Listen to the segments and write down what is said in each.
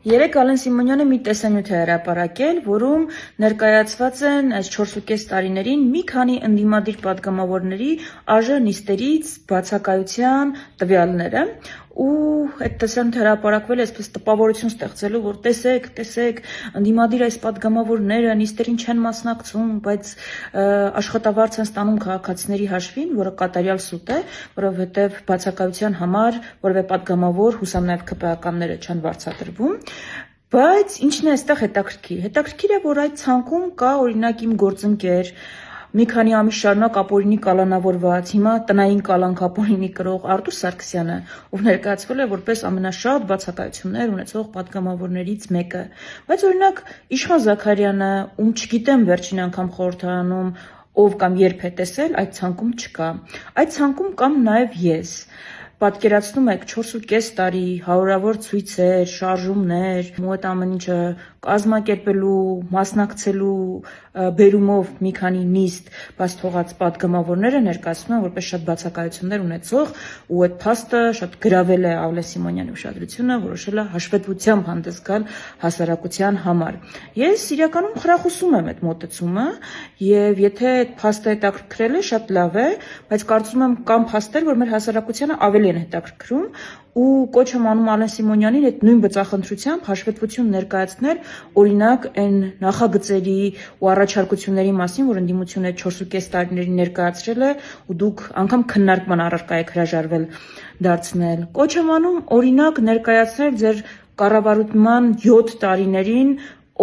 Երեկ Ալեն Սիմոնյանը մի տեսանյութ է հրապարակել, որում ներկայացված են այս 4.5 տարիներին մի քանի ընդդիմադիր պատգամավորների ԱԺ նիստերից բացակայության տվյալները, ու այդ տեսանյութը հրապարակվել է այսպես տպավորություն ստեղծելու, որ տեսեք, ընդդիմադիր այս պատգամավորները նիստերին չեն մասնակցում, բայց աշխատավարձ են ստանում քաղաքացիների հաշվին, որը կատարյալ սուտ է, որովհետև բացակայության համար որևէ պատգամավոր, հուսամ նաև ՔՊԱ-ականները չեն վարձատրվում։ Բայց ինչն է այստեղ հետաքրքիր։ Հետաքրքիր է, որ այդ ցանկում կա օրինակ իմ գործընկեր, մի քանի ամիս շարունակ ապօրինի կալանավորված, հիմա տնային կալանք ապօրինի կրող Արտուր Սարգսյանը, ով ներկայացվել է որպես ամենաշատ բացակայություններ ունեցող պատգամավորներից մեկը։ Բայց օրինակ Իշխան Զաքարյանը, ում չգիտեմ վերջին անգամ խորհրդարանում ով կամ երբ է տեսել, այդ ցանկում չկա։ Այդ ցանկում կամ նաև ես։ Պատկերացնում եք 4.5 տարի, հարյուրավոր ցույցեր, շարժումներ, ու այդ ամեն ինչը կազմակերպելու, մասնակցելու բերումով մի քանի նիստ բաց թողած պատգամավորները ներկայացնում են որպես շատ բացակայություններ ունեցող, ու այդ փաստը շատ գրավել է Ալեն Սիմոնյանի ուշադրությունը, որոշել է հաշվետվությամբ հանդես գալ հասարակության համար։ Ես իրականում խրախուսում եմ այդ մոտեցումը, եւ եթե այդ փաստը հետաքրքրել է, շատ լավ է, բայց կարծում եմ կան փաստեր, որ մեր հասարակությանը ավելի են հետաքրքրում, ու կոչ եմ անում Ալեն Սիմոնյանին այդ նույն բծախնդրությամբ հաշվետվություն ներկայացնել օրինակ այն նախագծերի ու առաջարկությունների մասին, որ ընդդիմությունը 4.5 տարիներին ներկայացրել է, ու դուք անգամ քննարկման առարկա եք հրաժարվել դարձնել։ Կոչ եմ անում օրինակ ներկայացնել ձեր կառավարության 7 տարիներին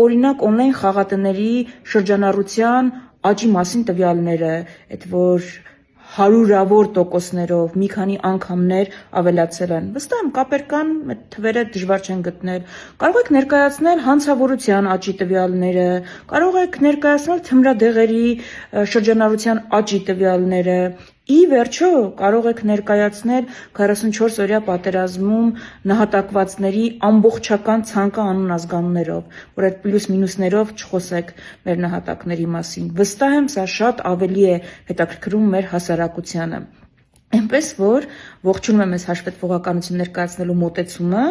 օրինակ օնլայն խաղատների շրջանառության աճի մասին տվյալները, այդ որ հարյուրավոր տոկոսներով մի քանի անգամներ ավելացել են։ Վստահ եմ կապեր կան, այդ թվերը դժվար չեն գտնել։ Կարող եք ներկայացնել հանցավորության աճի տվյալները, կարող եք ներկայացնել թմրադեղերի շրջանառության աճի տվյալները։ Ի վերջո կարող եք ներկայացնել 44-օրյա պատերազմում նահատակվածների ամբողջական ցանկը անուն-ազգանուններով, որ այդ պլյուս-մինուսներով չխոսեք մեր նահատակների մասին։ Վստահ եմ սա շատ ավելի է հետաքրքրում մեր հասարակությանը։ Այնպես որ ողջունում եմ այս հաշվետվողականություն ներկայացնելու մոտեցումը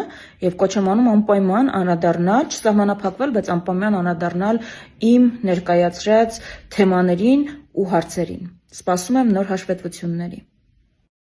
եւ կոչ եմ անում անպայման անդրադառնալ, չսահմանափակվել, բայց անպայման անդրադառնալ իմ ներկայացրած թեմաներին ու հարցերին։ Սպասում եմ նոր հաշվետվությունների։